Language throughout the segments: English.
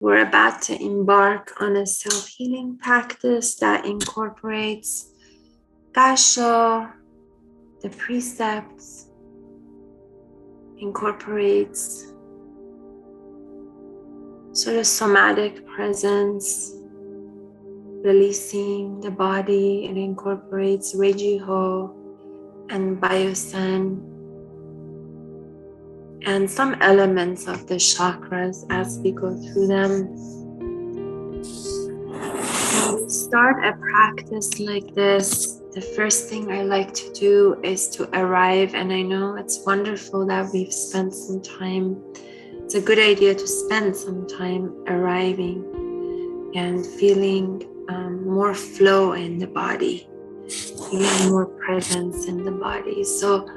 We're about to embark on a self-healing practice that incorporates Gassho, the precepts, incorporates sort of somatic presence, releasing the body. It incorporates Reiji and Biosen, and some elements of the chakras as we go through them. When we start a practice like this, the first thing I like to do is to arrive, and I know it's wonderful that we've spent some time. It's a good idea to spend some time arriving and feeling more flow in the body, feeling more presence in the body. So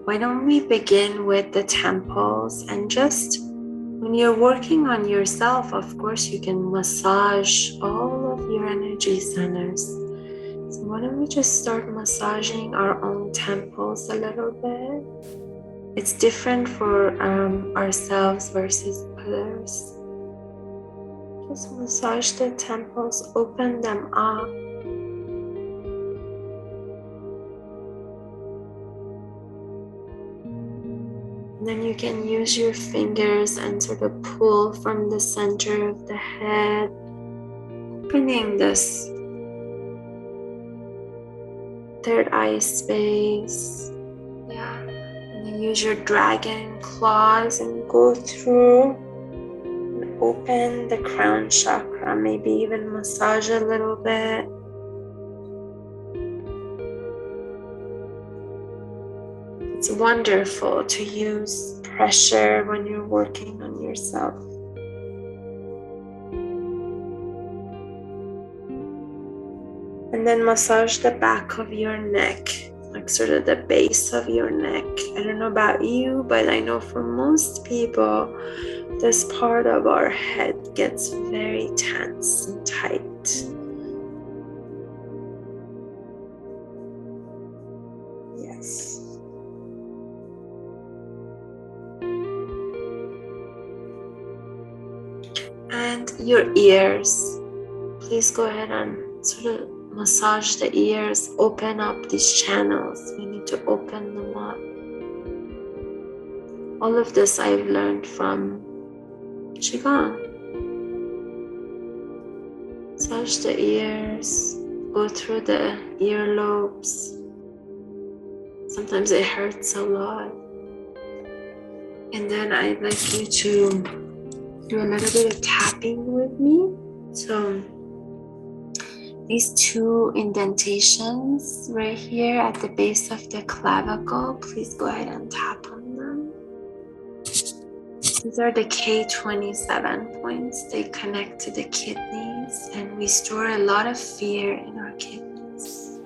why don't we begin with the temples, and just when you're working on yourself, of course, you can massage all of your energy centers. So why don't we just start massaging our own temples a little bit? It's different for ourselves versus others. Just massage the temples, open them up. And then you can use your fingers and sort of pull from the center of the head, opening this third eye space. Yeah. And then use your dragon claws and go through and open the crown chakra, maybe even massage a little bit. It's wonderful to use pressure when you're working on yourself. And then massage the back of your neck, like sort of the base of your neck. I don't know about you, but I know for most people, this part of our head gets very tense and tight. Yes. And your ears, please go ahead and sort of massage the ears, open up these channels. We need to open them up. All of this I've learned from Qigong. Massage the ears, go through the earlobes. Sometimes it hurts a lot. And then I'd like you to do a little bit of tapping with me. So these two indentations right here at the base of the clavicle, please go ahead and tap on them. These are the K27 points. They connect to the kidneys, and we store a lot of fear in our kidneys.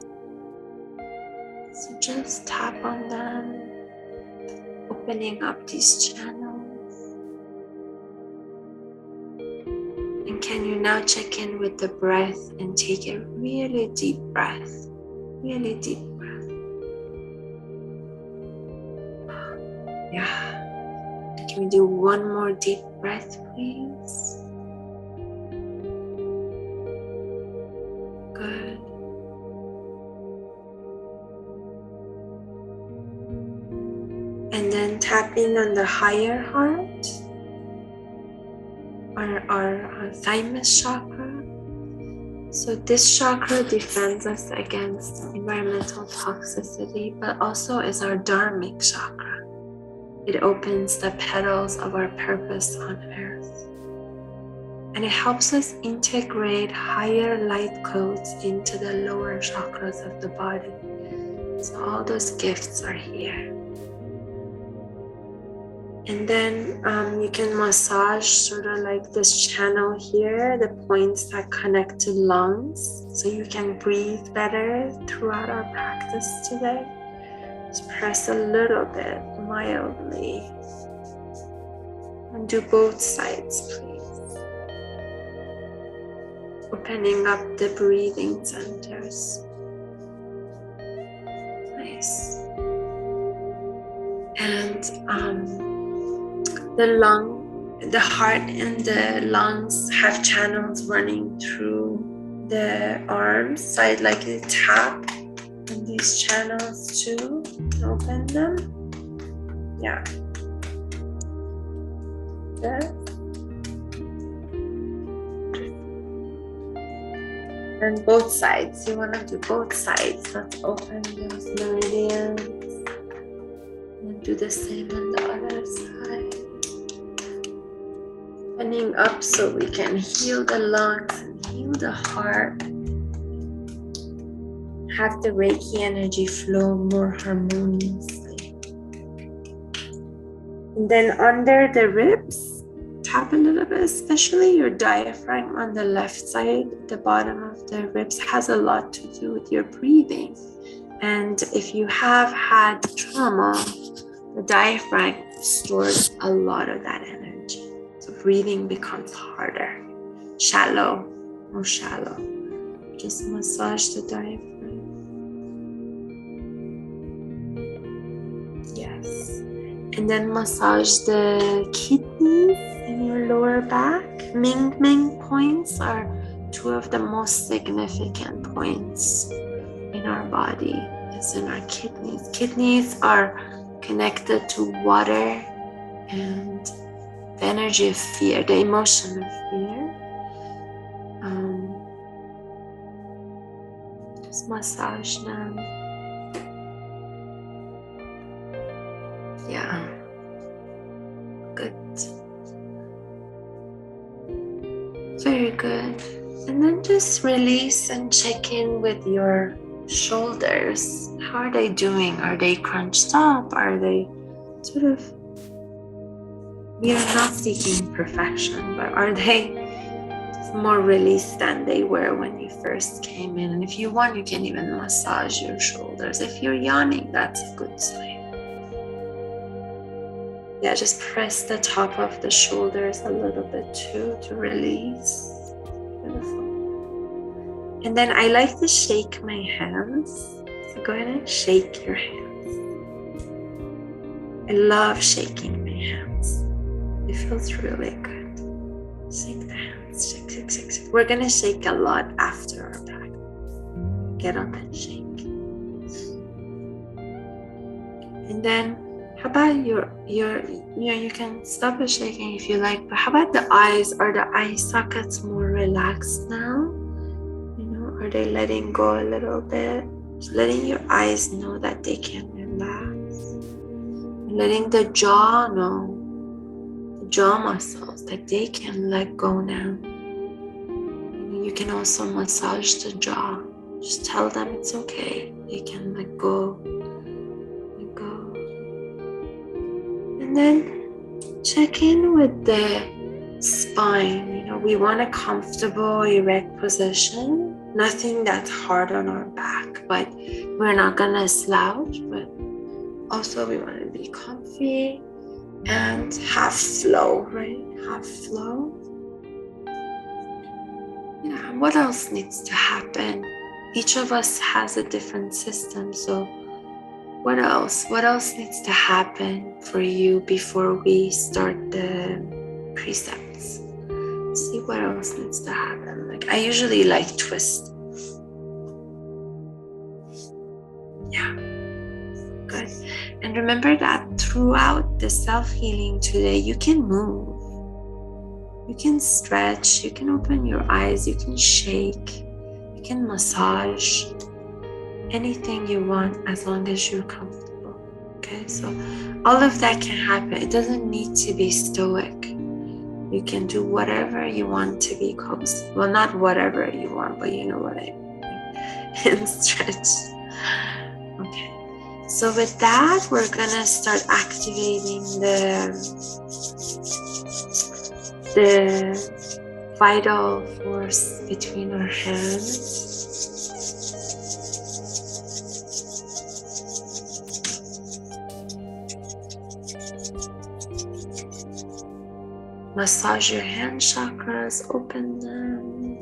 So just tap on them, opening up these channels. And can you now check in with the breath and take a really deep breath? Really deep breath. Yeah. Can we do one more deep breath, please? Good. And then tapping on the higher heart, our thymus chakra. So this chakra defends us against environmental toxicity, but also is our dharmic chakra. It opens the petals of our purpose on earth. And it helps us integrate higher light codes into the lower chakras of the body. So all those gifts are here. And then you can massage sort of like this channel here, the points that connect to lungs, so you can breathe better throughout our practice today. Just press a little bit mildly. And do both sides, please. Opening up the breathing centers. Nice. And the lung The heart and the lungs have channels running through the arms, so I'd like you to tap on these channels too, open them. Yeah. Good. And both sides, you want to do both sides. Let's open those meridians and do the same on the other side. Opening up so we can heal the lungs and heal the heart. Have the Reiki energy flow more harmoniously. And then under the ribs, tap a little bit, especially your diaphragm on the left side. The bottom of the ribs has a lot to do with your breathing. And if you have had trauma, the diaphragm stores a lot of that energy. So breathing becomes harder, shallow, more shallow. Just massage the diaphragm. Yes. And then massage the kidneys in your lower back. Ming points are two of the most significant points in our body. Is in our kidneys. Kidneys are connected to water and the energy of fear, the emotion of fear. Just massage them. Yeah. Good. Very good. And then just release and check in with your shoulders. How are they doing? Are they crunched up? Are they sort of, we are not seeking perfection, but are they more released than they were when you first came in? And if you want, you can even massage your shoulders. If you're yawning, that's a good sign. Yeah, just press the top of the shoulders a little bit too to release. Beautiful. And then I like to shake my hands. So go ahead and shake your hands. I love shaking my hands. It feels really good. Shake the hands. Shake, shake, shake, shake. We're going to shake a lot after our practice. Get up and shake. And then how about you can stop the shaking if you like, but how about the eyes? Are the eye sockets more relaxed now? Are they letting go a little bit? Just letting your eyes know that they can relax. Letting the jaw know, the jaw muscles, that they can let go now. You can also massage the jaw. Just tell them it's okay. They can let go. Let go. And then check in with the spine. We want a comfortable, erect position. Nothing that's hard on our back, but we're not gonna slouch, but also we want to be comfy and have flow, right? Have flow. Yeah, what else needs to happen? Each of us has a different system, so what else? What else needs to happen for you before we start the precepts? See what else needs to happen. Like I usually like twist. Yeah, good. And remember that throughout the self-healing today, you can move. You can stretch, you can open your eyes, you can shake, you can massage, anything you want as long as you're comfortable. Okay, so all of that can happen. It doesn't need to be stoic. You can do whatever you want to be cozy. Well, not whatever you want, but you know what I mean. And stretch. Okay. So with that, we're gonna start activating the vital force between our hands. Massage your hand chakras, open them.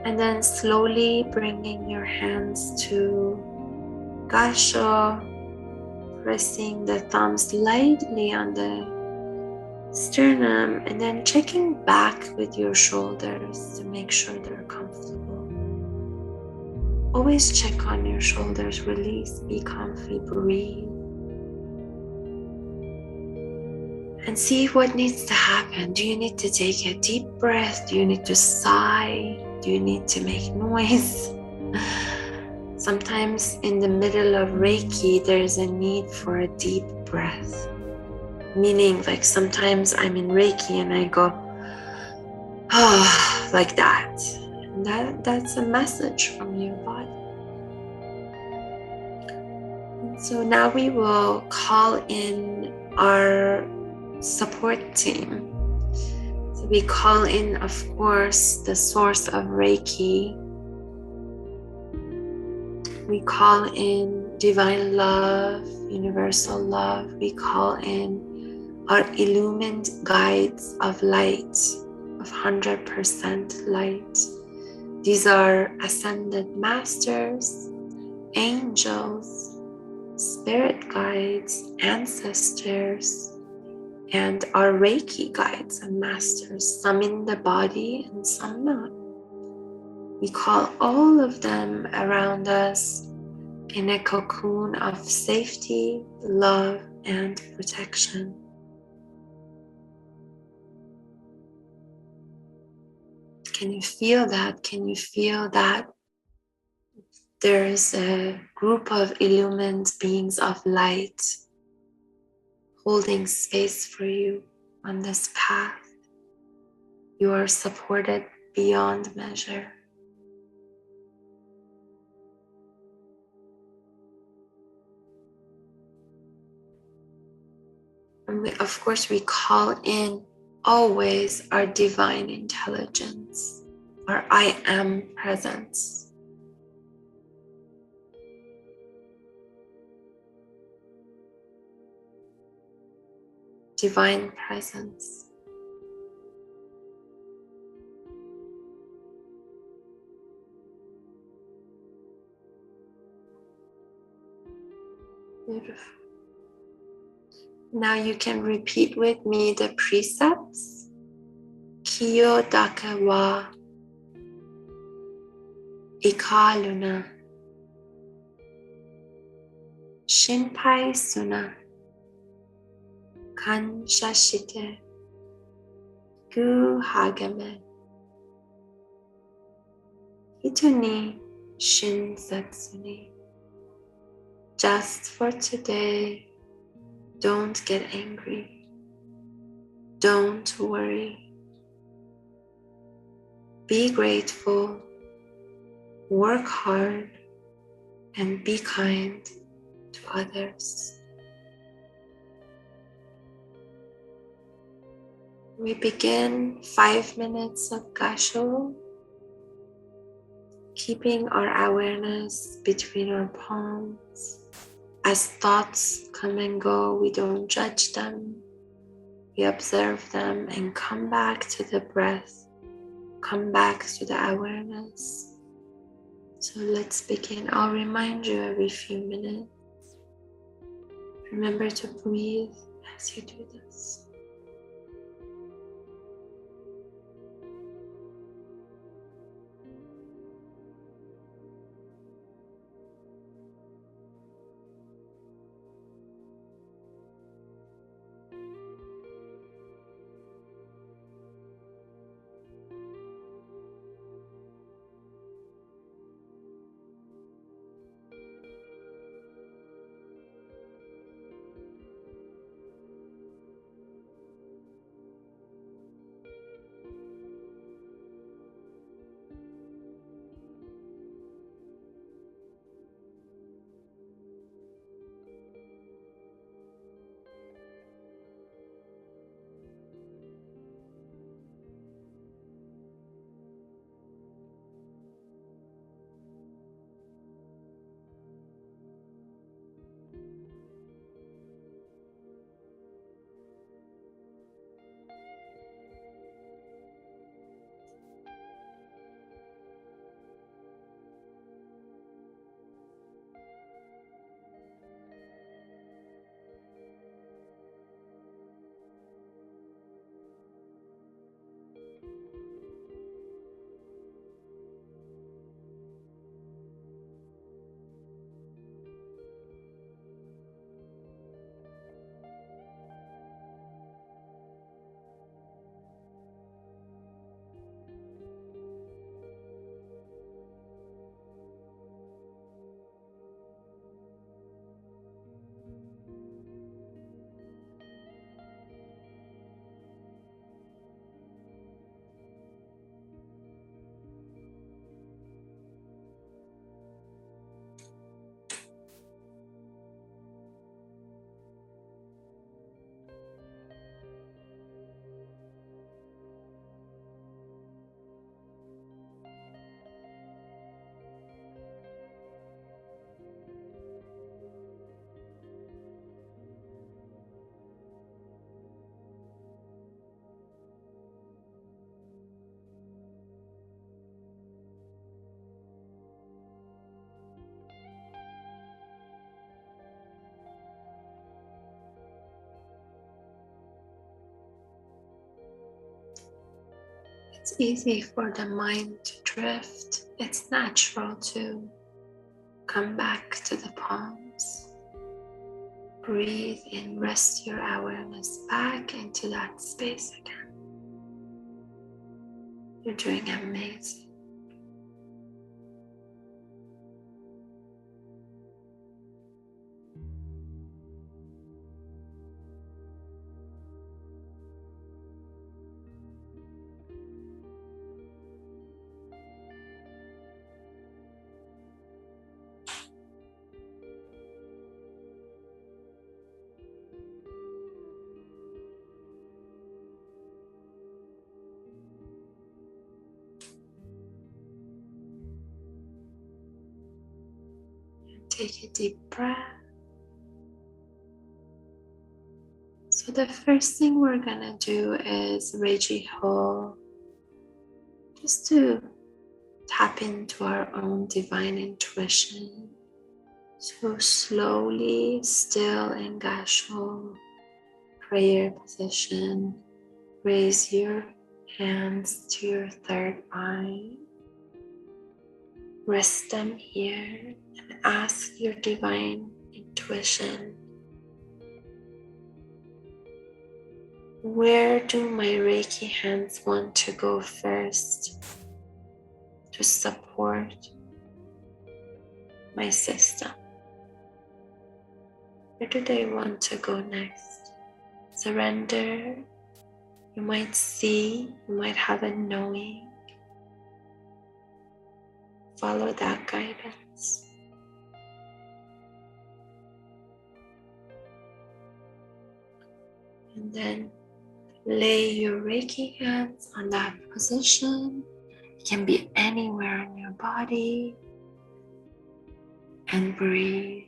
And then slowly bringing your hands to Gassho, pressing the thumbs lightly on the sternum, and then checking back with your shoulders to make sure they're comfortable. Always check on your shoulders, release, be comfy, breathe. And see what needs to happen. Do you need to take a deep breath? Do you need to sigh? Do you need to make noise? Sometimes in the middle of Reiki, there's a need for a deep breath. Meaning, like sometimes I'm in Reiki and I go, ah, like that. And that's a message from your body. And so now we will call in our support team. So we call in, of course, the source of Reiki. We call in divine love, universal love. We call in our illumined guides of light, of 100% light. These are ascended masters, angels, spirit guides, ancestors, and our Reiki guides and masters, some in the body and some not. We call all of them around us in a cocoon of safety, love, and protection. Can you feel that? Can you feel that there is a group of illumined beings of light holding space for you on this path? You are supported beyond measure. And of course, we call in always our divine intelligence, our I am presence. Divine presence. Beautiful. Now you can repeat with me the precepts. Kiyo dake wa ikaluna. Shinpai suna. Kan shashite. Gu hagame. Hituni shinsatsuni. Just for today, don't get angry. Don't worry. Be grateful. Work hard and be kind to others. We begin 5 minutes of Gassho, keeping our awareness between our palms. As thoughts come and go, we don't judge them. We observe them and come back to the breath, come back to the awareness. So let's begin. I'll remind you every few minutes. Remember to breathe as you do this. It's easy for the mind to drift. It's natural to come back to the palms. Breathe in, rest your awareness back into that space again. You're doing amazing. Take a deep breath. So the first thing we're gonna do is Reiji hold, just to tap into our own divine intuition. So slowly, still in Gassho prayer position, raise your hands to your third eye. Rest them here and ask your divine intuition, where do my Reiki hands want to go first to support my system? Where do they want to go next? Surrender. You might see, you might have a knowing. Follow that guidance. And then lay your Reiki hands on that position. It can be anywhere in your body. And breathe.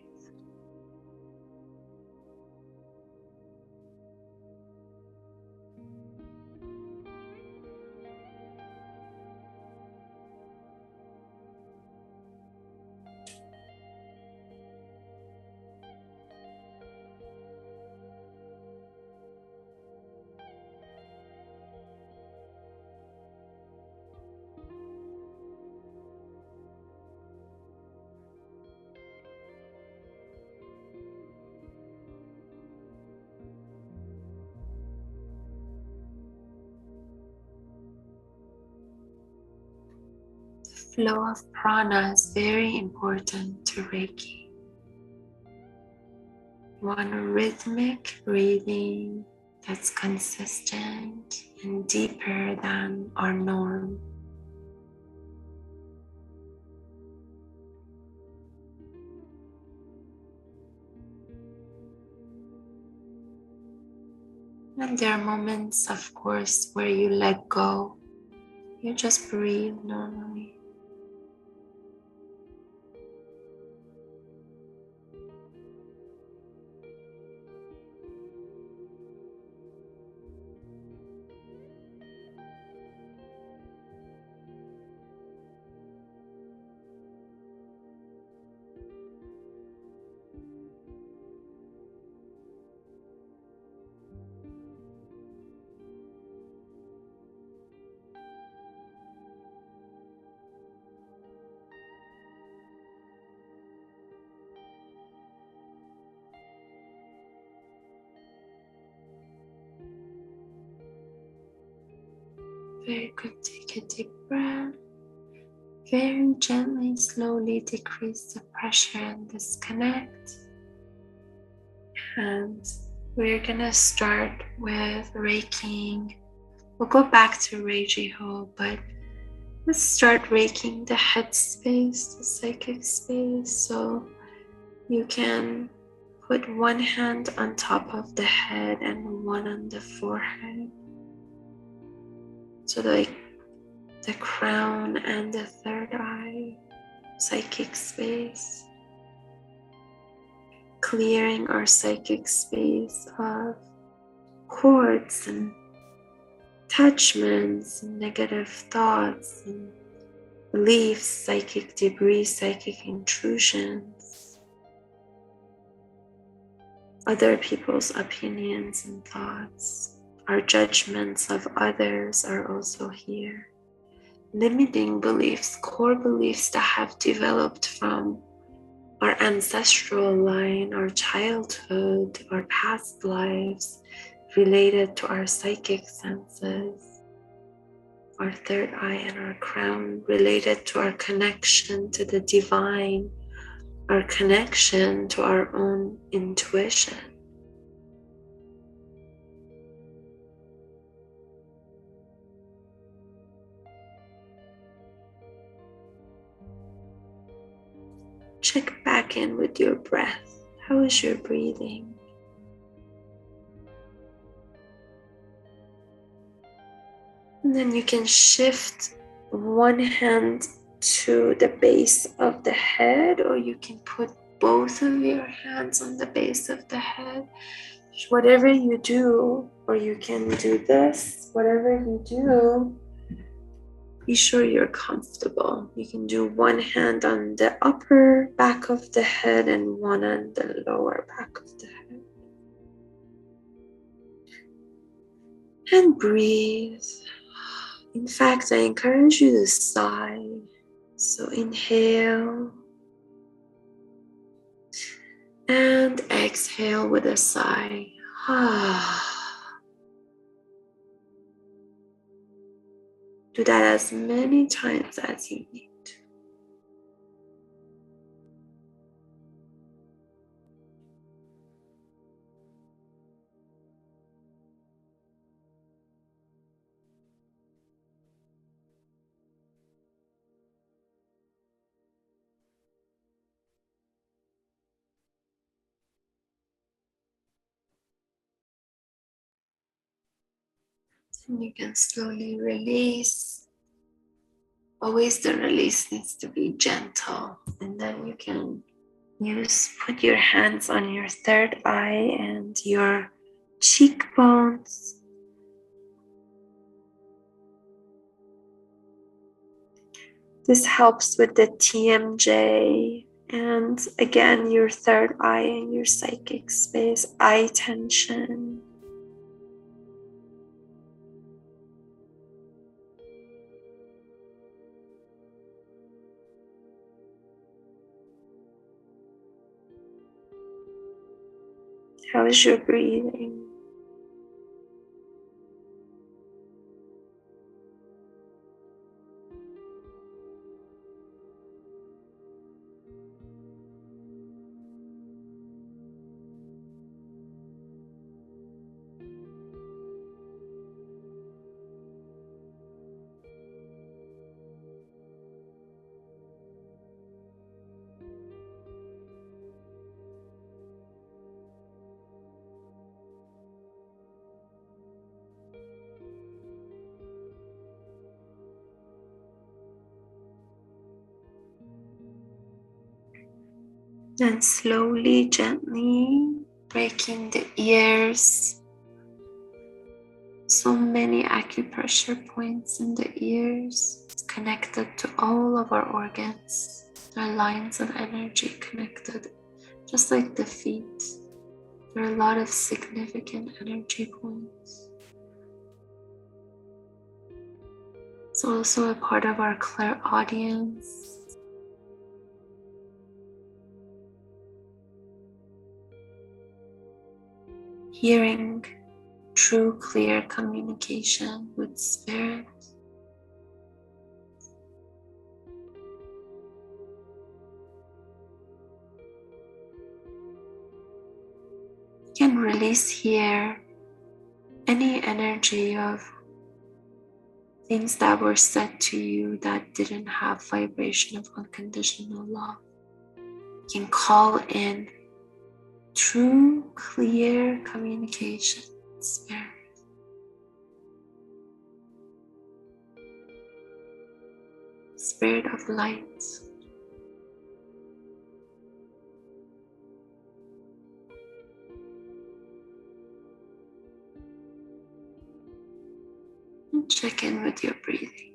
Flow of prana is very important to Reiki. You want a rhythmic breathing that's consistent and deeper than our norm. And there are moments, of course, where you let go. You just breathe normally. Very good. Take a deep breath. Very gently, slowly decrease the pressure and disconnect. And we're gonna start with Reiking. We'll go back to Reiji Ho, but let's start Reiking the head space, the psychic space. So you can put one hand on top of the head and one on the forehead. So like the crown and the third eye, psychic space. Clearing our psychic space of cords and attachments and negative thoughts and beliefs, psychic debris, psychic intrusions. Other people's opinions and thoughts. Our judgments of others are also here. limiting beliefs, core beliefs that have developed from our ancestral line, our childhood, our past lives related to our psychic senses, our third eye and our crown, related to our connection to the divine, our connection to our own intuition. Check back in with your breath. How is your breathing? And then you can shift one hand to the base of the head, or you can put both of your hands on the base of the head. Whatever you do, or you can do this, whatever you do, be sure you're comfortable. You can do one hand on the upper back of the head and one on the lower back of the head. And breathe. In fact, I encourage you to sigh. So inhale and exhale with a sigh. Do that as many times as you need. And you can slowly release. Always the release needs to be gentle. And then you can put your hands on your third eye and your cheekbones. This helps with the TMJ and again your third eye and your psychic space, eye tension. How is your breathing? Then slowly, gently breaking the ears. So many acupressure points in the ears. It's connected to all of our organs. There are lines of energy connected, just like the feet. There are a lot of significant energy points. It's also a part of our clairaudience. Hearing true, clear communication with spirit. You can release here any energy of things that were said to you that didn't have vibration of unconditional love. You can call in true, clear communication with spirit. Spirit of light. And check in with your breathing.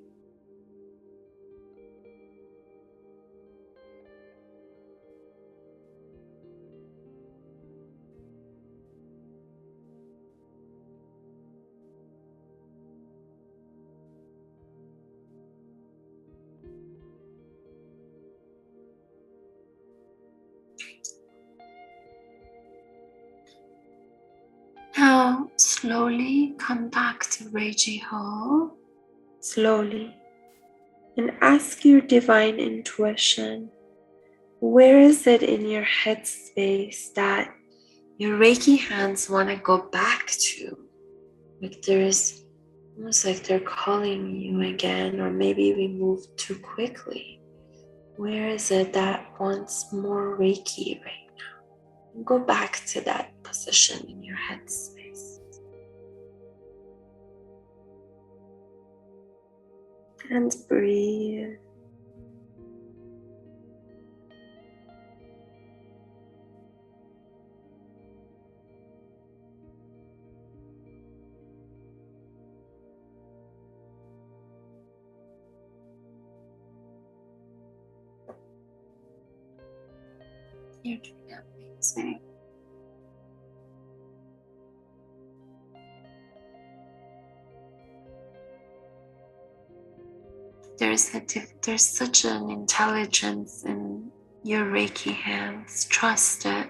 slowly come back to Reiji Hall. Slowly. And ask your divine intuition, where is it in your head space that your Reiki hands want to go back to? Like there's almost like they're calling you again, or maybe we moved too quickly. Where is it that wants more Reiki right now? And go back to that position in your head space. And breathe. You're doing amazing. There's such an intelligence in your Reiki hands. Trust it.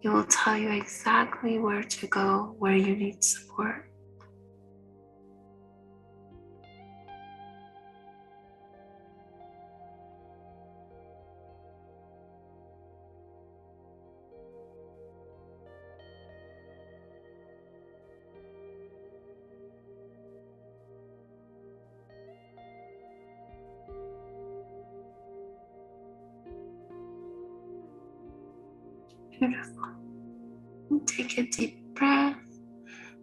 It will tell you exactly where to go, where you need support. Beautiful. And take a deep breath.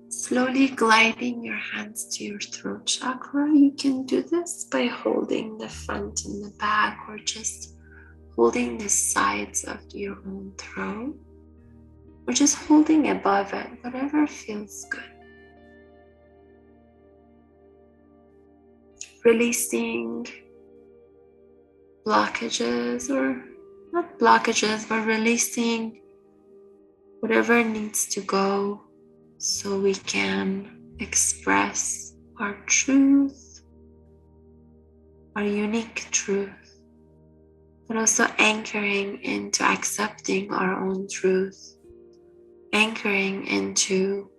Slowly gliding your hands to your throat chakra. You can do this by holding the front and the back, or just holding the sides of your own throat, or just holding above it, whatever feels good. Releasing blockages, or not blockages, but releasing whatever needs to go so we can express our truth, our unique truth, but also anchoring into accepting our own truth, anchoring into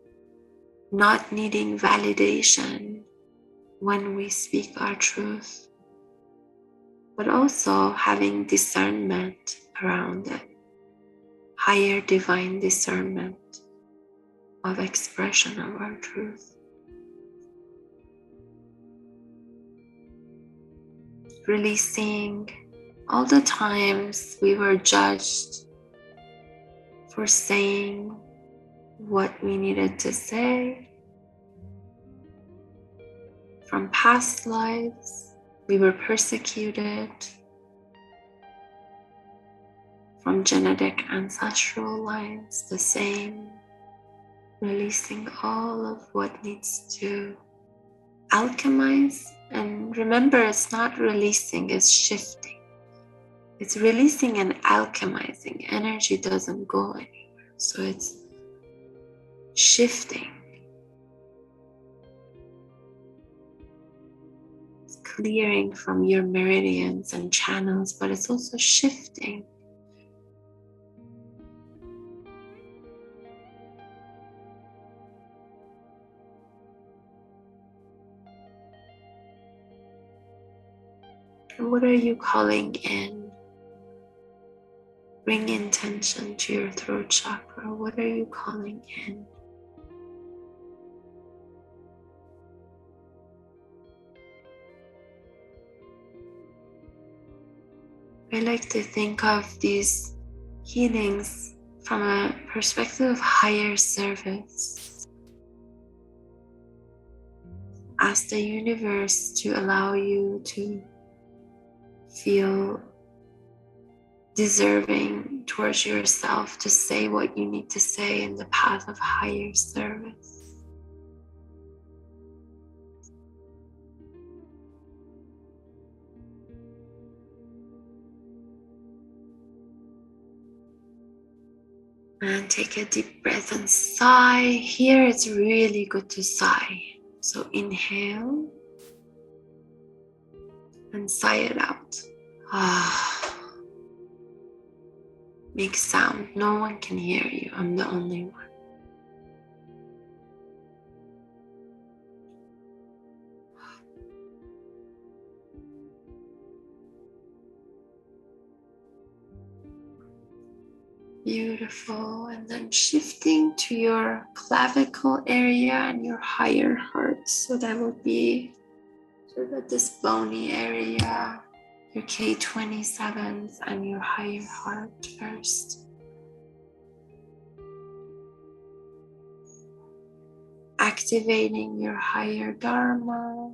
not needing validation when we speak our truth, but also having discernment around it, higher divine discernment of expression of our truth. Releasing all the times we were judged for saying what we needed to say. From past lives, we were persecuted. From genetic ancestral lines, the same. Releasing all of what needs to alchemize. And remember, it's not releasing, it's shifting. It's releasing and alchemizing. Energy doesn't go anywhere. So it's shifting. It's clearing from your meridians and channels, but it's also shifting. And what are you calling in? Bring intention to your throat chakra. What are you calling in? I like to think of these healings from a perspective of higher service. Ask the universe to allow you to feel deserving towards yourself, to say what you need to say in the path of higher service. And take a deep breath and sigh. Here it's really good to sigh. So inhale and sigh it out. Make sound. No one can hear you. I'm the only one. Beautiful. And then shifting to your clavicle area and your higher heart. So that would be sort of this bony area, your K27s and your higher heart first. Activating your higher dharma,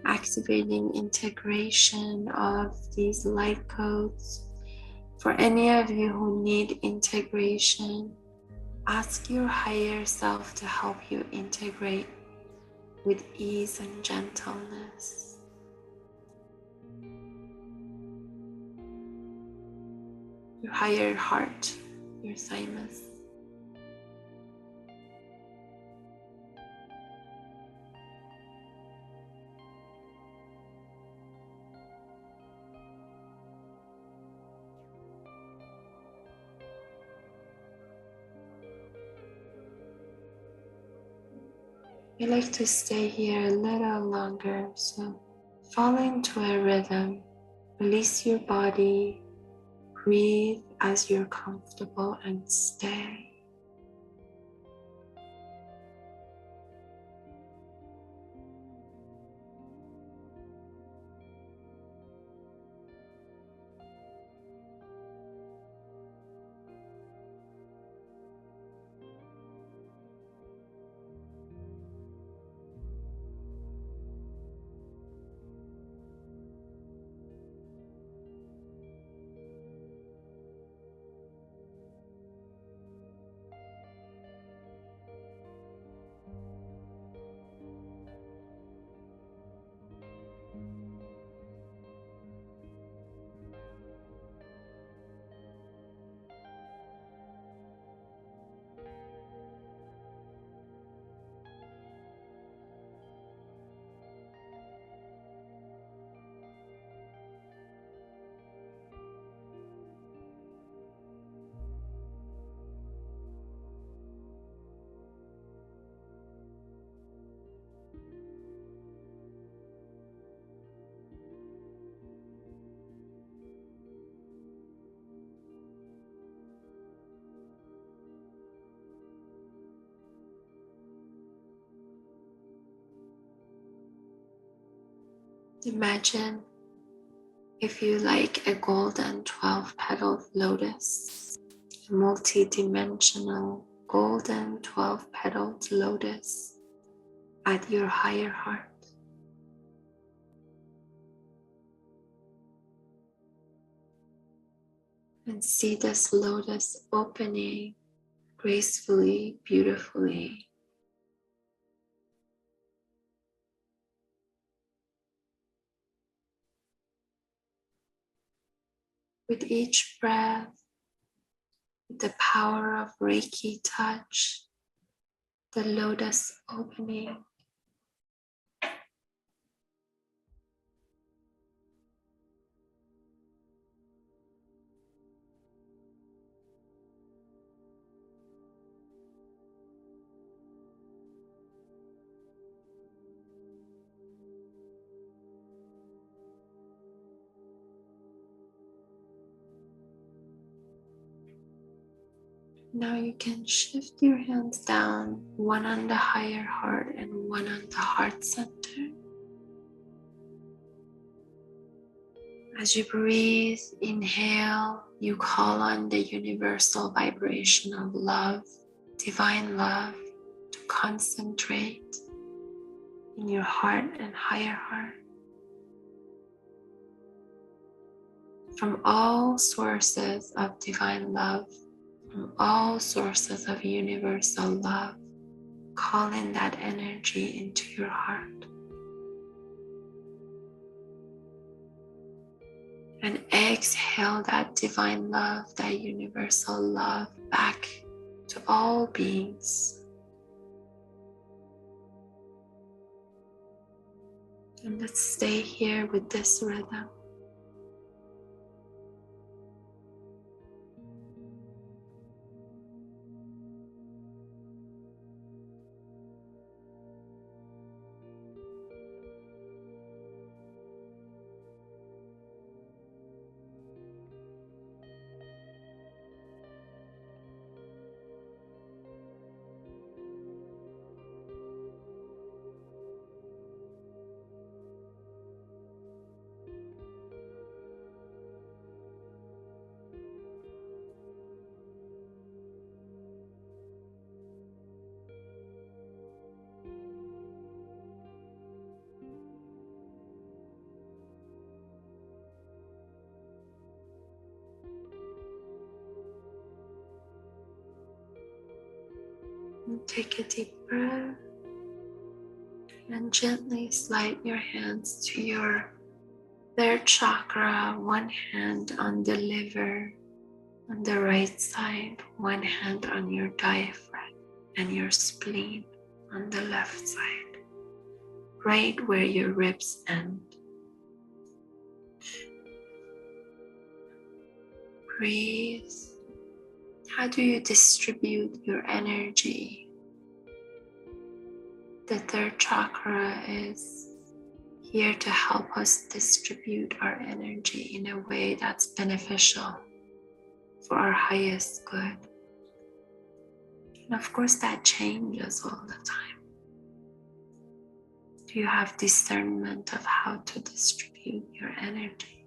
activating integration of these light codes. For any of you who need integration, ask your higher self to help you integrate with ease and gentleness. Your higher heart, your thymus. I like to stay here a little longer, so fall into a rhythm, release your body, breathe as you're comfortable and stay. Imagine, if you like, a golden 12-petaled lotus, a multi-dimensional golden 12-petaled lotus at your higher heart. And see this lotus opening gracefully, beautifully. With each breath, with the power of Reiki touch, the lotus opening. Now you can shift your hands down, one on the higher heart and one on the heart center. As you breathe, inhale, you call on the universal vibration of love, divine love, to concentrate in your heart and higher heart. From all sources of divine love, from all sources of universal love, call in that energy into your heart. And exhale that divine love, that universal love back to all beings. And let's stay here with this rhythm. Take a deep breath and gently slide your hands to your third chakra, one hand on the liver on the right side, one hand on your diaphragm and your spleen on the left side, right where your ribs end. Breathe. How do you distribute your energy? The third chakra is here to help us distribute our energy in a way that's beneficial for our highest good. And of course, that changes all the time. Do you have discernment of how to distribute your energy?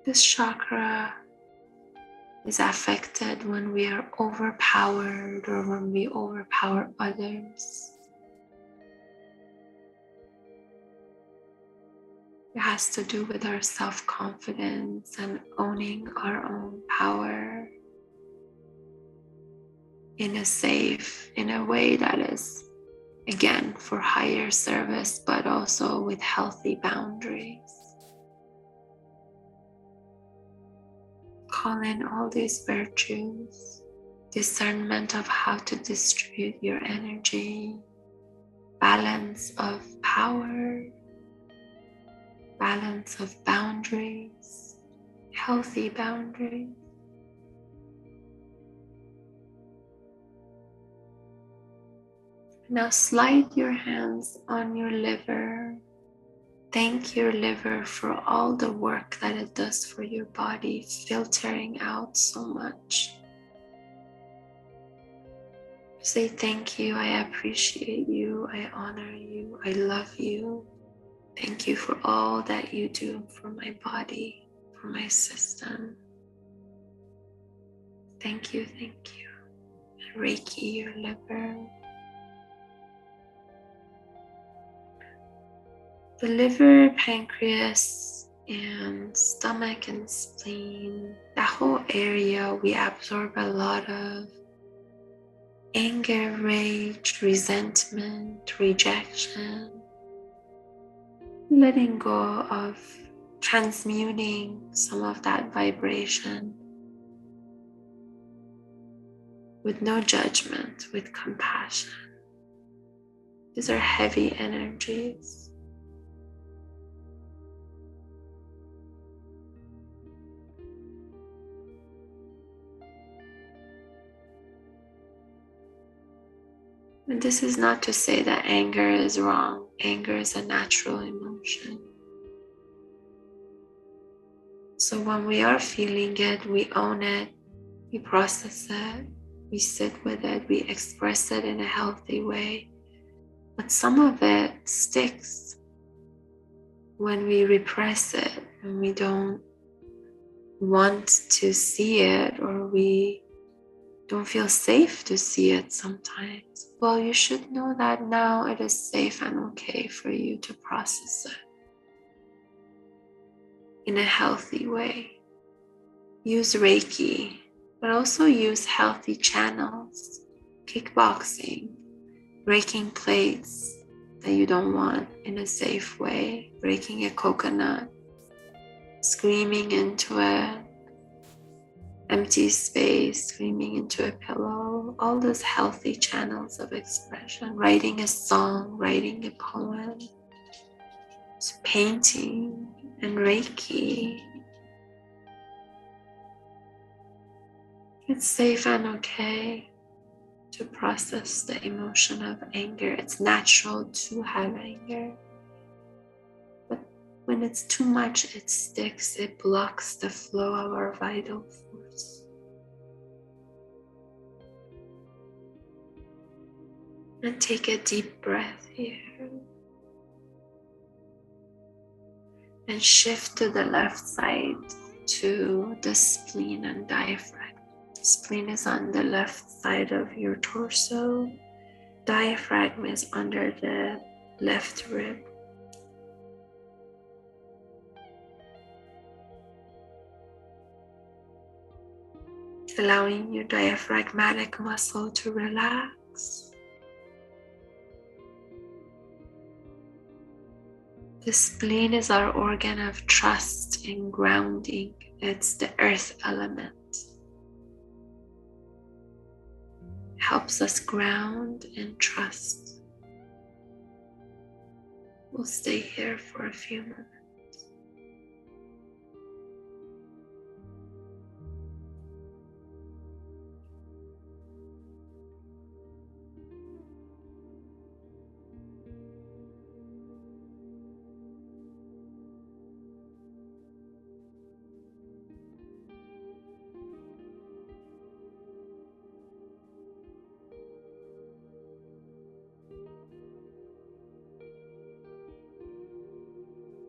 This chakra is affected when we are overpowered or when we overpower others. It has to do with our self-confidence and owning our own power in a way that is, again, for higher service, but also with healthy boundaries. Call in all these virtues, discernment of how to distribute your energy, balance of power, balance of boundaries, healthy boundaries. Now slide your hands on your liver. Thank your liver for all the work that it does for your body, filtering out so much. Say thank you, I appreciate you, I honor you, I love you. Thank you for all that you do for my body, for my system. Thank you, thank you. Reiki your liver. The liver, pancreas, and stomach and spleen, that whole area, we absorb a lot of anger, rage, resentment, rejection, letting go of transmuting some of that vibration with no judgment, with compassion. These are heavy energies. And this is not to say that anger is wrong. Anger is a natural emotion. So when we are feeling it, we own it, we process it, we sit with it, we express it in a healthy way. But some of it sticks when we repress it and we don't want to see it, or we don't feel safe to see it sometimes. Well, you should know that now it is safe and okay for you to process it in a healthy way. Use Reiki, but also use healthy channels, kickboxing, breaking plates that you don't want in a safe way, breaking a coconut, screaming into it, empty space, screaming into a pillow, all those healthy channels of expression, writing a song, writing a poem, painting, and Reiki. It's safe and okay to process the emotion of anger. It's natural to have anger. But when it's too much, it sticks, it blocks the flow of our vital force. And take a deep breath here. And shift to the left side to the spleen and diaphragm. Spleen is on the left side of your torso. Diaphragm is under the left rib. allowing your diaphragmatic muscle to relax. The spleen is our organ of trust and grounding. It's the earth element. Helps us ground and trust. We'll stay here for a few moments.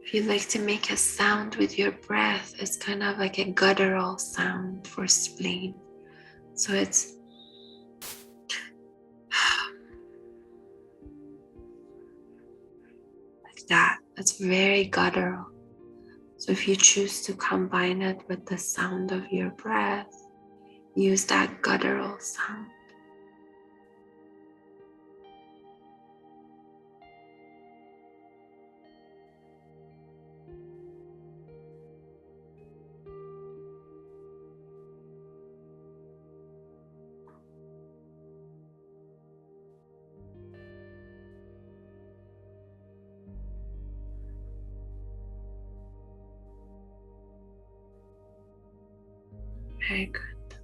If you'd like to make a sound with your breath, it's kind of like a guttural sound for spleen. So it's like that. It's very guttural. So if you choose to combine it with the sound of your breath, use that guttural sound. Very good.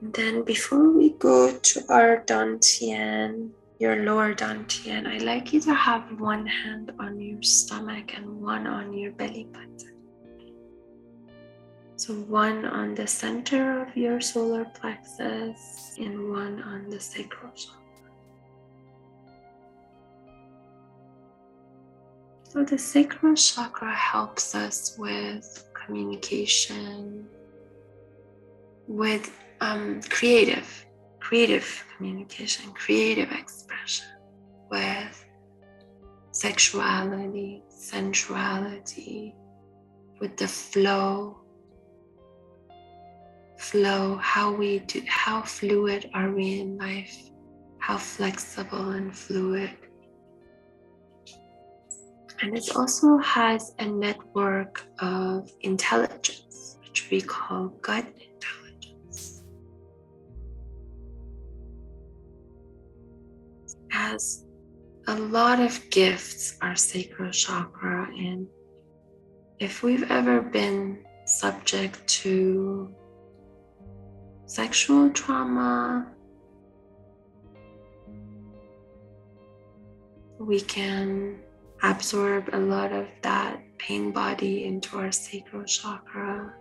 And then before we go to our dantian, your lower dantian, I'd like you to have one hand on your stomach and one on your belly button. So one on the center of your solar plexus and one on the sacral chakra. So the sacral chakra helps us with communication, with creative communication, creative expression, with sexuality, sensuality, with the flow, how fluid are we in life, how flexible and fluid. And it also has a network of intelligence, which we call gut intelligence. It has a lot of gifts, our sacral chakra, and if we've ever been subject to sexual trauma, we can absorb a lot of that pain body into our sacral chakra.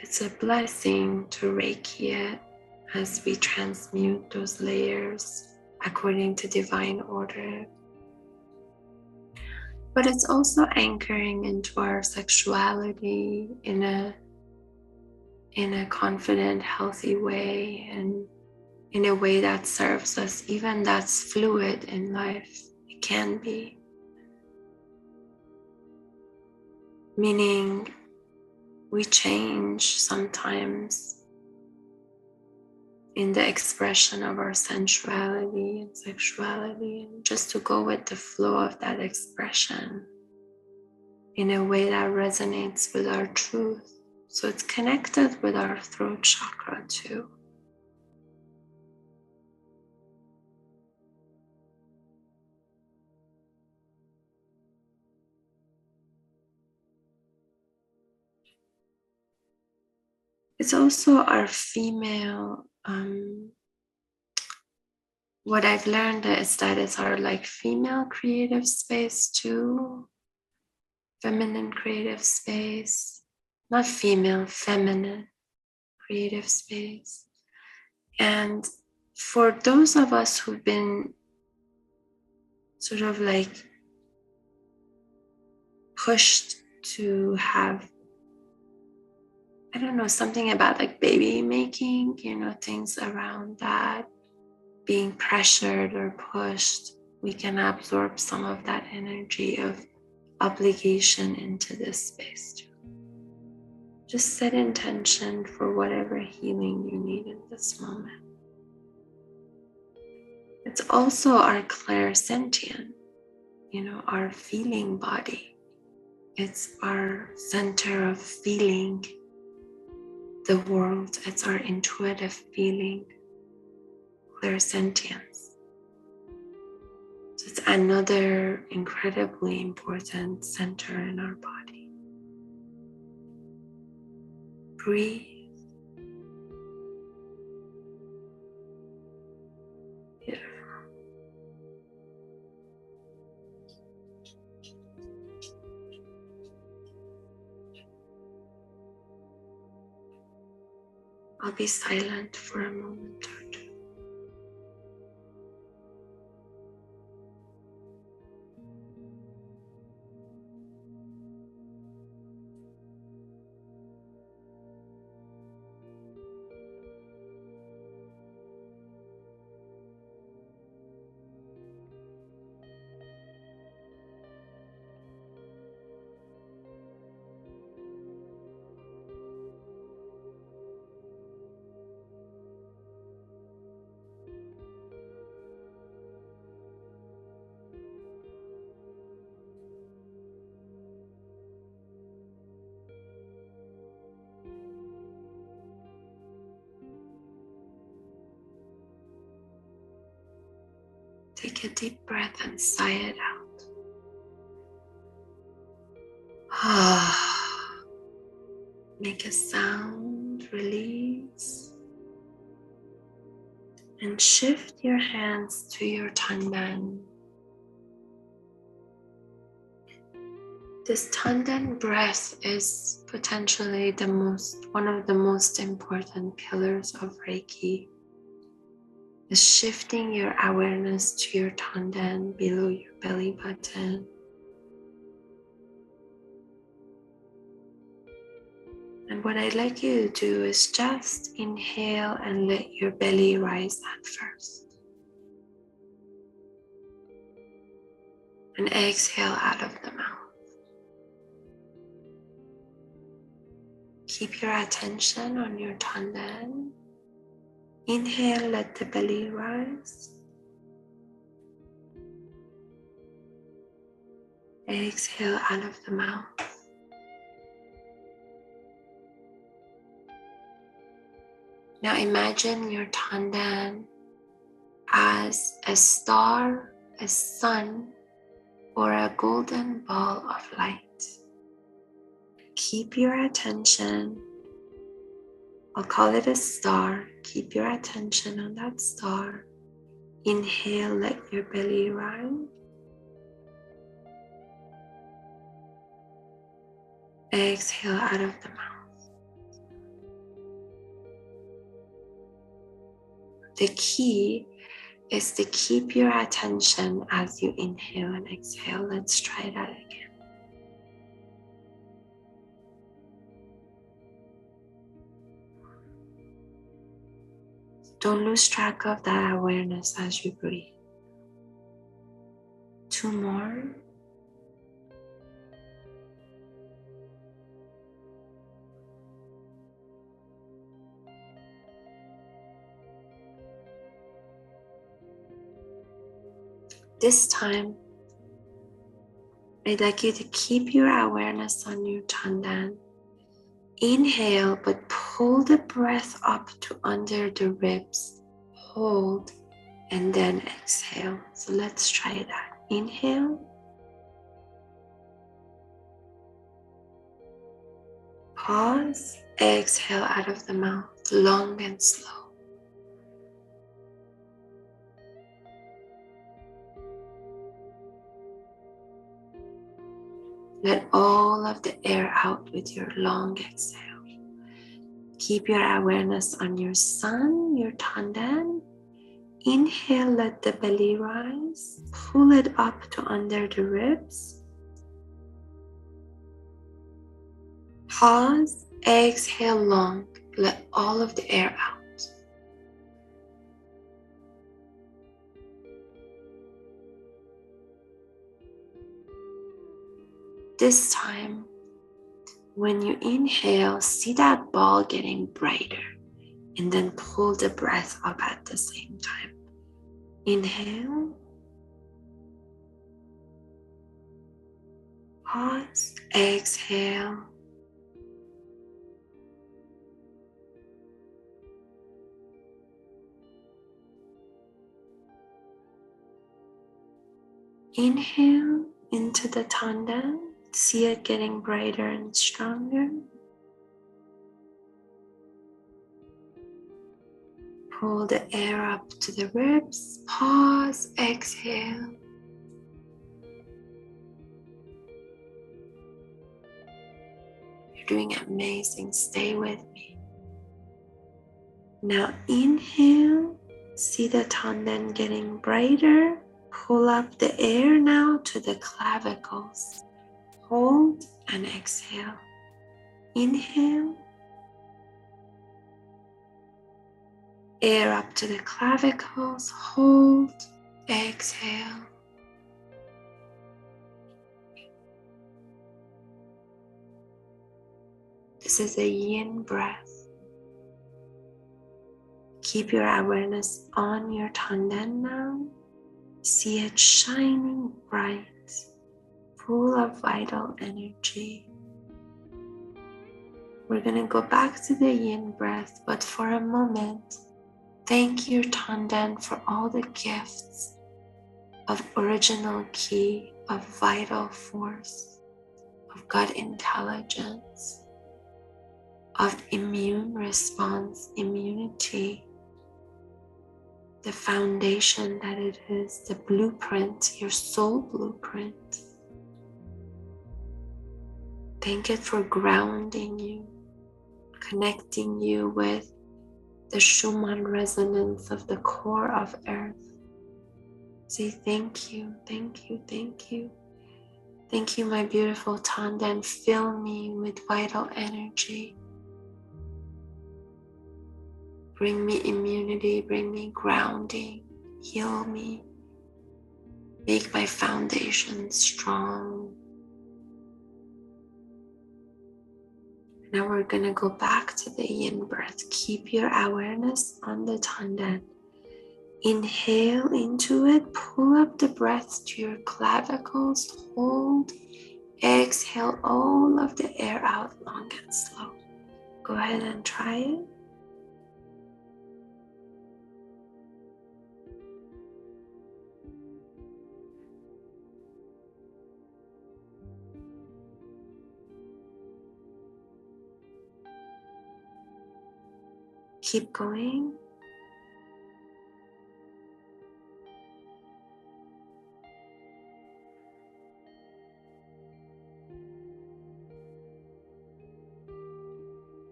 It's a blessing to Reiki it as we transmute those layers according to divine order. But it's also anchoring into our sexuality in a confident, healthy way, and in a way that serves us, even that's fluid in life. It can be. Meaning we change sometimes in the expression of our sensuality and sexuality, and just to go with the flow of that expression in a way that resonates with our truth. So it's connected with our throat chakra too. It's also our female, what I've learned is that it's our like female creative space too, feminine creative space, not female, feminine creative space. And for those of us who've been sort of like pushed to have, I don't know, something about like baby making, things around that, being pressured or pushed, we can absorb some of that energy of obligation into this space too. Just set intention for whatever healing you need in this moment. It's also our clairsentient, our feeling body. It's our center of feeling the world. It's our intuitive feeling, clairsentience. So it's another incredibly important center in our body. Breathe. Beautiful. I'll be silent for a moment or two. Take a deep breath and sigh it out. Make a sound, release, and shift your hands to your Tandan. This Tandan breath is potentially one of the most important pillars of Reiki. Is shifting your awareness to your Tandan below your belly button. And what I'd like you to do is just inhale and let your belly rise at first. And exhale out of the mouth. Keep your attention on your Tandan. Inhale, let the belly rise. Exhale out of the mouth. Now imagine your Tandan as a star, a sun, or a golden ball of light. Keep your attention. I'll call it a star. Keep your attention on that star. Inhale, let your belly rise. Exhale out of the mouth. The key is to keep your attention as you inhale and exhale. Let's try that again. Don't lose track of that awareness as you breathe. 2 more. This time, I'd like you to keep your awareness on your Tandan. Inhale, but pull the breath up to under the ribs. Hold, and then exhale. So let's try that. Inhale. Pause. Exhale out of the mouth, long and slow. Let all of the air out with your long exhale. Keep your awareness on your sun, your Tandan. Inhale, let the belly rise. Pull it up to under the ribs. Pause. Exhale long. Let all of the air out. This time, When you inhale, see that ball getting brighter, and then pull the breath up at the same time. Inhale, pause, exhale. Inhale into the tanden, see it getting brighter and stronger. Pull the air up to the ribs, pause, exhale. You're doing amazing, stay with me. Now inhale, see the tanden getting brighter. Pull up the air now to the clavicles. Hold and exhale. Inhale. Air up to the clavicles. Hold. Exhale. This is a yin breath. Keep your awareness on your tanden now. See it shining bright, full of vital energy. We're going to go back to the yin breath, but for a moment, thank your tanden for all the gifts of original ki, of vital force, of God intelligence, of immune response, immunity, the foundation that it is, the blueprint, your soul blueprint. Thank it for grounding you, connecting you with the Schumann resonance of the core of Earth. Say thank you, thank you, thank you. Thank you, my beautiful tanden. Fill me with vital energy. Bring me immunity, bring me grounding, heal me. Make my foundation strong. Now we're going to go back to the yin breath. Keep your awareness on the tanden. Inhale into it. Pull up the breath to your clavicles. Hold. Exhale all of the air out long and slow. Go ahead and try it. Keep going.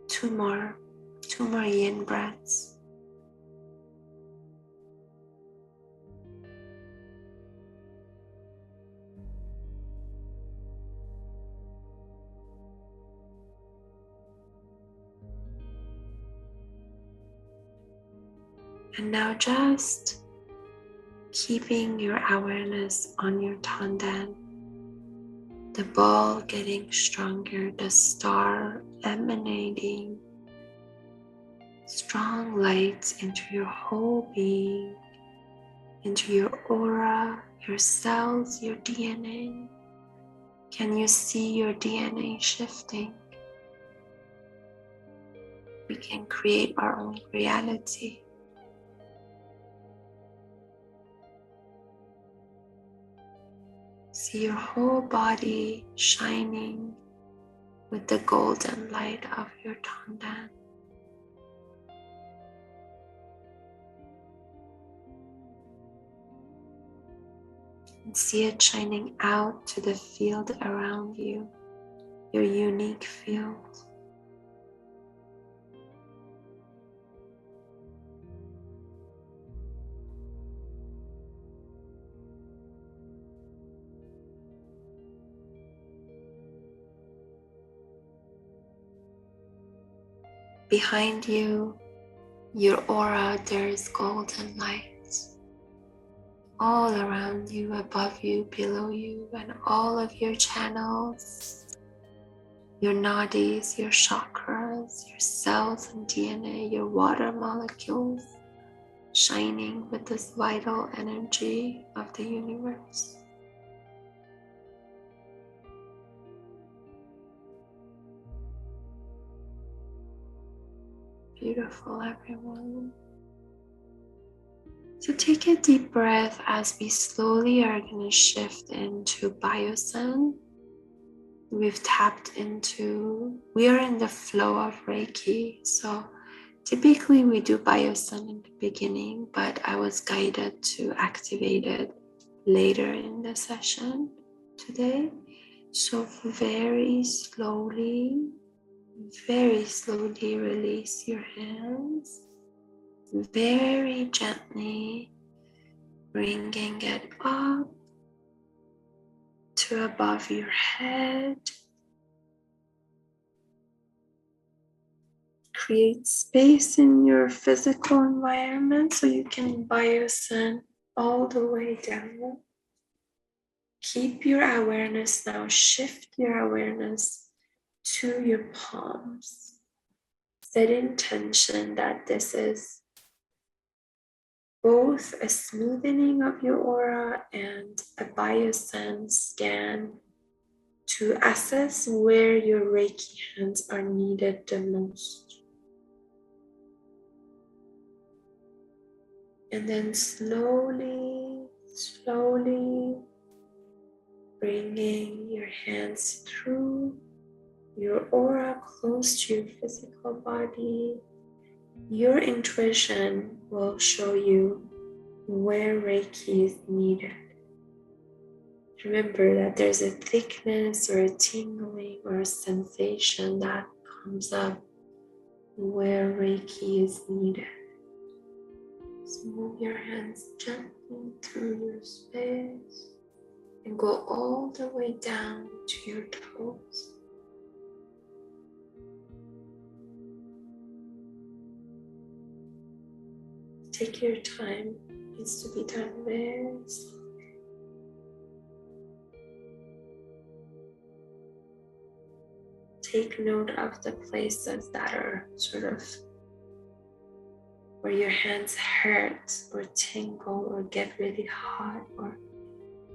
Two more yin breaths. And now just keeping your awareness on your tanden, the ball getting stronger, the star emanating strong light into your whole being, into your aura, your cells, your DNA. Can you see your DNA shifting? We can create our own reality. See your whole body shining with the golden light of your tanden. And see it shining out to the field around you, your unique field. Behind you, your aura, there is golden light. All around you, above you, below you, and all of your channels. your nadis, your chakras, your cells and DNA, your water molecules, shining with this vital energy of the universe. Beautiful, everyone. So take a deep breath as we slowly are going to shift into Biosen. We've tapped into, we are in the flow of Reiki. So typically we do Biosen in the beginning, but I was guided to activate it later in the session today. So very slowly release your hands. Very gently bringing it up to above your head. Create space in your physical environment so you can biosend all the way down. Keep your awareness now, shift your awareness to your palms. Set intention that this is both a smoothing of your aura and a biosend scan to assess where your Reiki hands are needed the most. And then slowly bringing your hands through your aura close to your physical body. Your intuition will show you where Reiki is needed. Remember that there's a thickness or a tingling or a sensation that comes up where Reiki is needed. So move your hands gently through your space and go all the way down to your toes. Take your time. It needs to be done very slowly. Take note of the places that are sort of where your hands hurt or tingle or get really hot, or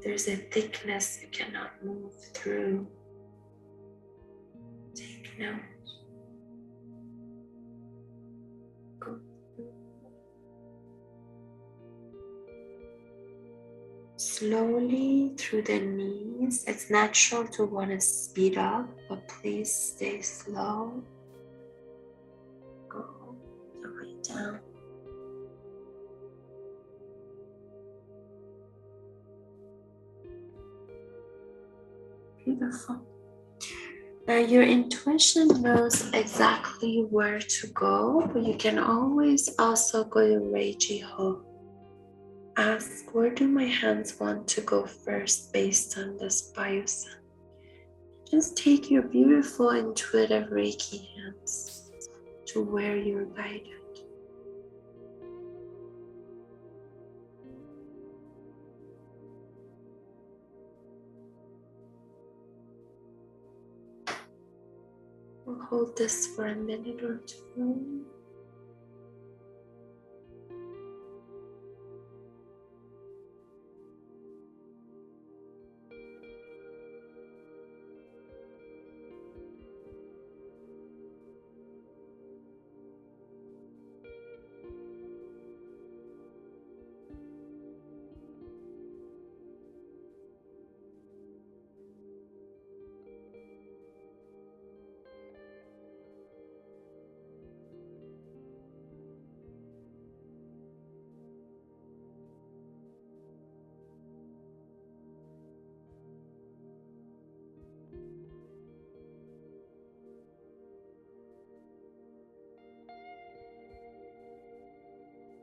there's a thickness you cannot move through. Take note. Go through. Slowly through the knees. It's natural to want to speed up, but please stay slow. Go all the way down. Beautiful. Now your intuition knows exactly where to go, but you can always also go to Reiji Ho. Ask, where do my hands want to go first based on this biosyn? Just take your beautiful intuitive Reiki hands to where you're guided. We'll hold this for a minute or two.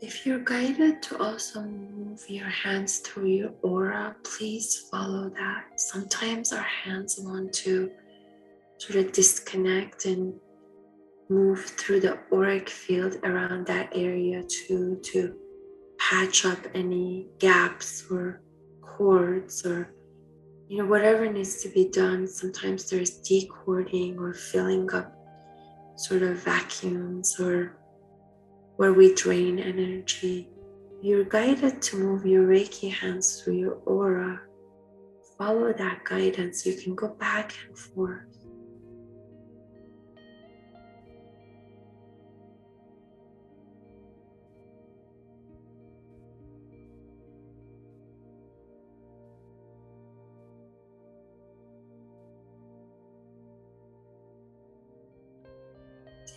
If you're guided to also move your hands through your aura, please follow that. Sometimes our hands want to sort of disconnect and move through the auric field around that area to patch up any gaps or cords or whatever needs to be done. Sometimes there's decording or filling up sort of vacuums or where we drain energy. You're guided to move your Reiki hands through your aura. Follow that guidance. You can go back and forth.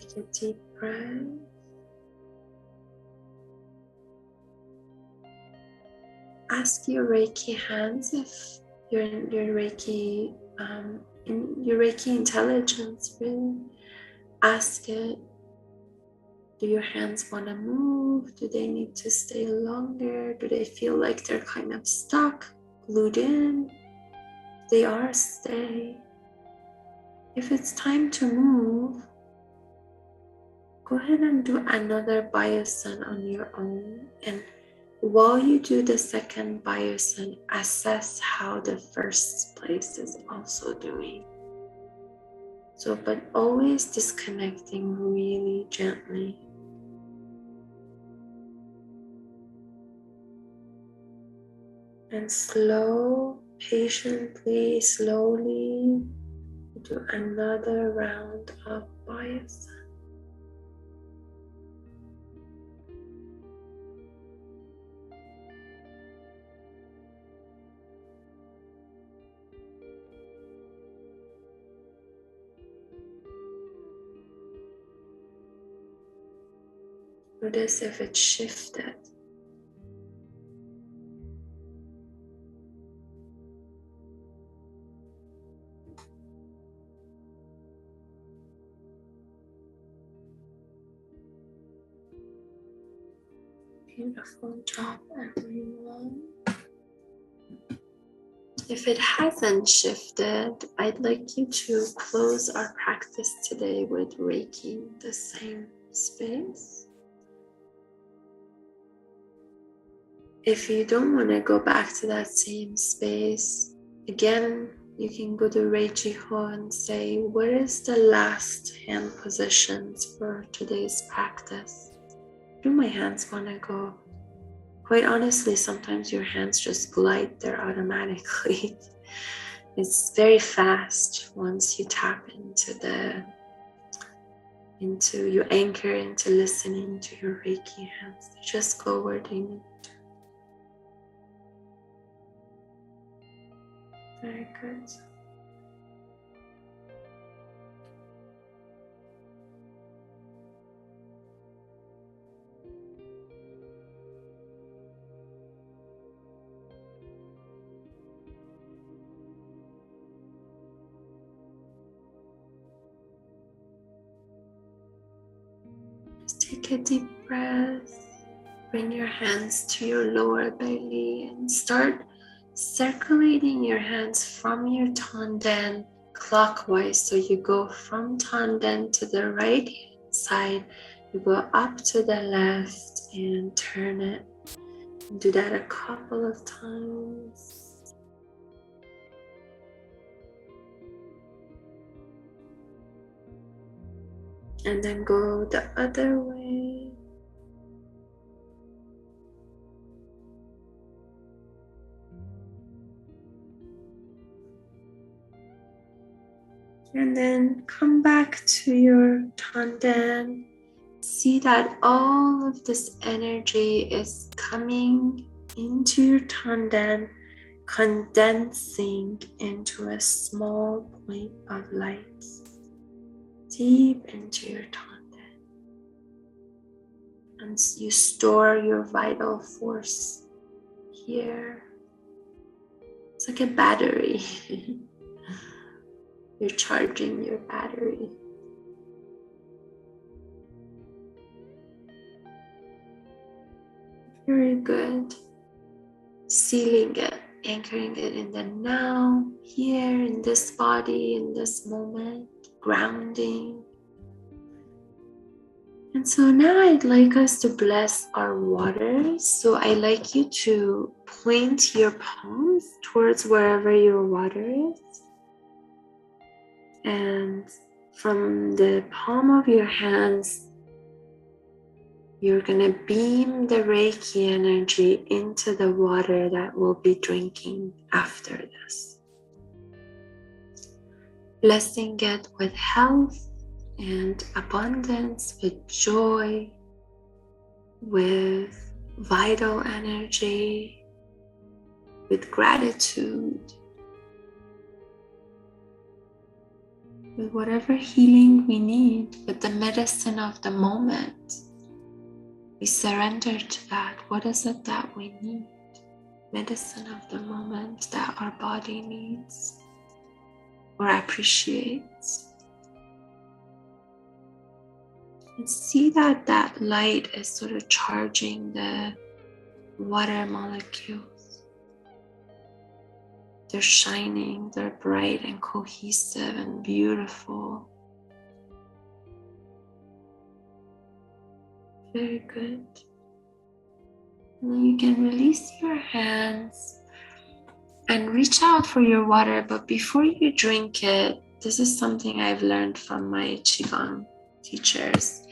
Take a deep breath. Ask your Reiki hands if you're in your Reiki, intelligence, really. Ask it, do your hands want to move? Do they need to stay longer? Do they feel like they're kind of stuck, glued in? If they are, stay. If it's time to move, go ahead and do another biosun on your own. And while you do the second biosun, assess how the first place is also doing. So, but always disconnecting really gently. And patiently, slowly do another round of biosun. Notice if it shifted. Beautiful job, everyone. If it hasn't shifted, I'd like you to close our practice today with Reiki, the same space. If you don't want to go back to that same space, again, you can go to Reiji Ho and say, what is the last hand positions for today's practice? Do my hands want to go? Quite honestly, sometimes your hands just glide there automatically. It's very fast once you tap you anchor into listening to your Reiki hands. They just go where they need to. Very good. Just take a deep breath. Bring your hands to your lower belly and start circulating your hands from your tanden clockwise. So you go from tanden to the right hand side, you go up to the left and turn it. Do that a couple of times. And then go the other way. And then come back to your tanden. See that all of this energy is coming into your tanden, condensing into a small point of light, deep into your tanden. And you store your vital force here. It's like a battery. You're charging your battery. Very good. Sealing it, anchoring it in the now, here, in this body, in this moment, grounding. And so now I'd like us to bless our waters. So I like you to point your palms towards wherever your water is. And from the palm of your hands, you're going to beam the Reiki energy into the water that we'll be drinking after this. Blessing it with health and abundance, with joy, with vital energy, with gratitude, with whatever healing we need, with the medicine of the moment. We surrender to that. What is it that we need? Medicine of the moment that our body needs or appreciates. And see that that light is sort of charging the water molecules. They're shining, they're bright and cohesive and beautiful. Very good. And then you can release your hands and reach out for your water, but before you drink it, this is something I've learned from my Qigong teachers.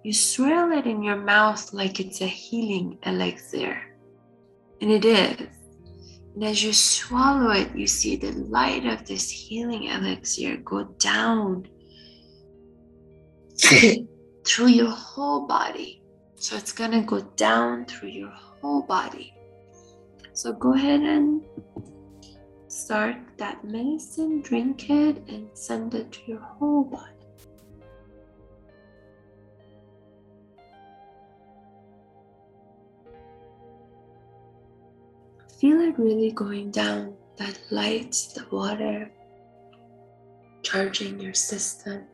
You swirl it in your mouth like it's a healing elixir. And it is. And as you swallow it, you see the light of this healing elixir go down through your whole body. So it's going to go down through your whole body. So go ahead and start that medicine, drink it, and send it to your whole body. Feel it really going down, that light, the water, charging your system.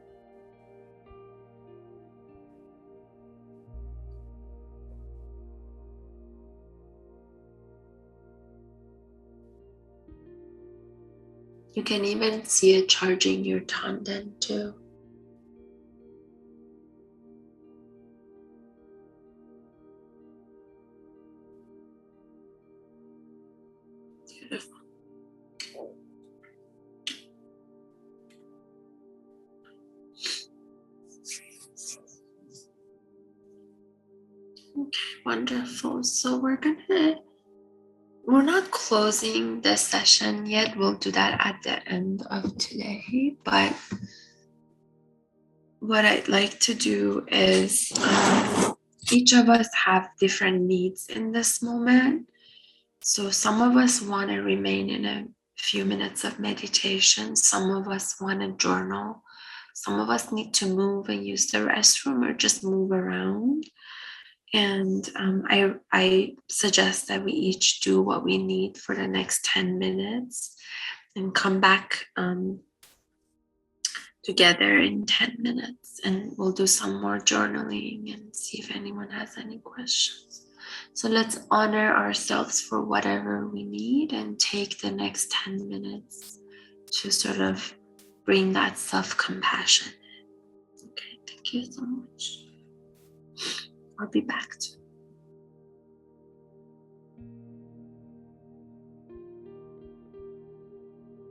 You can even see it charging your tanden too. Beautiful. Okay, wonderful. So we're not closing the session yet. We'll do that at the end of today. But what I'd like to do is each of us have different needs in this moment. So some of us want to remain in a few minutes of meditation. Some of us want to journal. Some of us need to move and use the restroom or just move around. And I suggest that we each do what we need for the next 10 minutes and come back together in 10 minutes. And we'll do some more journaling and see if anyone has any questions. So let's honor ourselves for whatever we need and take the next 10 minutes to sort of bring that self-compassion. Okay, thank you so much. I'll be back to